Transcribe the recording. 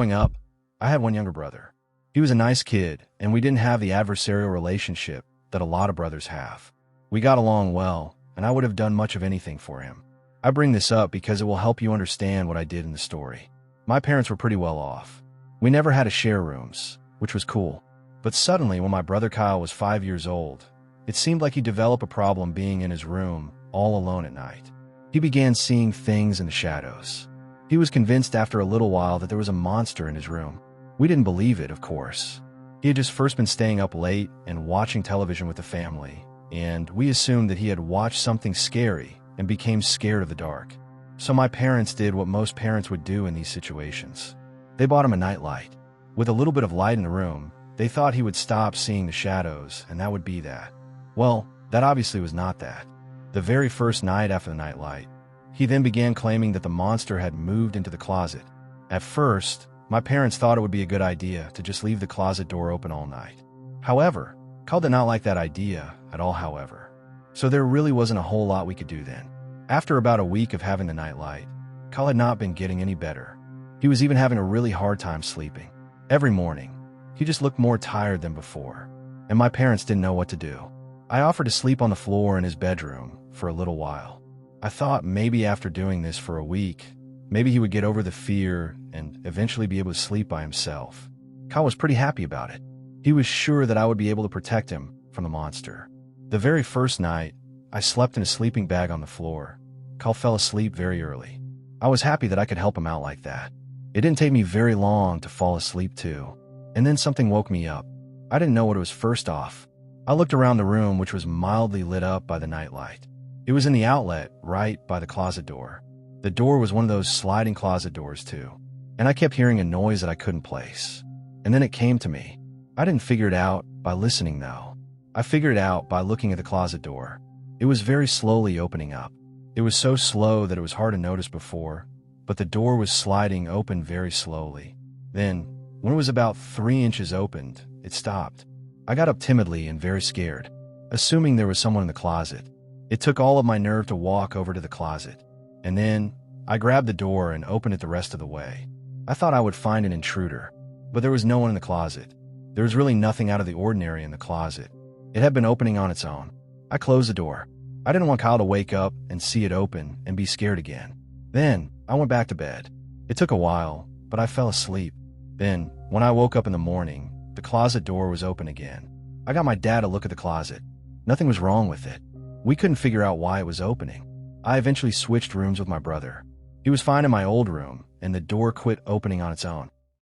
Growing up, I had one younger brother. He was a nice kid, and we didn't have the adversarial relationship that a lot of brothers have. We got along well, and I would have done much of anything for him. I bring this up because it will help you understand what I did in the story. My parents were pretty well off. We never had to share rooms, which was cool. But suddenly, when my brother Kyle was 5 years old, it seemed like he developed a problem being in his room all alone at night. He began seeing things in the shadows. He was convinced after a little while that there was a monster in his room. We didn't believe it, of course. He had just first been staying up late and watching television with the family, and we assumed that he had watched something scary and became scared of the dark. So my parents did what most parents would do in these situations. They bought him a nightlight. With a little bit of light in the room, they thought he would stop seeing the shadows, and that would be that. Well, that obviously was not that. The very first night after the nightlight, he then began claiming that the monster had moved into the closet. At first, my parents thought it would be a good idea to just leave the closet door open all night. However, Kyle did not like that idea at all, however. So there really wasn't a whole lot we could do then. After about a week of having the nightlight, Kyle had not been getting any better. He was even having a really hard time sleeping. Every morning, he just looked more tired than before, and my parents didn't know what to do. I offered to sleep on the floor in his bedroom for a little while. I thought maybe after doing this for a week, maybe he would get over the fear and eventually be able to sleep by himself. Kyle was pretty happy about it. He was sure that I would be able to protect him from the monster. The very first night, I slept in a sleeping bag on the floor. Kyle fell asleep very early. I was happy that I could help him out like that. It didn't take me very long to fall asleep too. And then something woke me up. I didn't know what it was first off. I looked around the room, which was mildly lit up by the nightlight. It was in the outlet, right by the closet door. The door was one of those sliding closet doors too. And I kept hearing a noise that I couldn't place. And then it came to me. I didn't figure it out by listening though. I figured it out by looking at the closet door. It was very slowly opening up. It was so slow that it was hard to notice before, but the door was sliding open very slowly. Then, when it was about 3 inches opened, it stopped. I got up timidly and very scared, assuming there was someone in the closet. It took all of my nerve to walk over to the closet, and then I grabbed the door and opened it the rest of the way. I thought I would find an intruder, but there was no one in the closet. There was really nothing out of the ordinary in the closet. It had been opening on its own. I closed the door. I didn't want Kyle to wake up and see it open and be scared again. Then, I went back to bed. It took a while, but I fell asleep. Then, when I woke up in the morning, the closet door was open again. I got my dad to look at the closet. Nothing was wrong with it. We couldn't figure out why it was opening. I eventually switched rooms with my brother. He was fine in my old room, and the door quit opening on its own.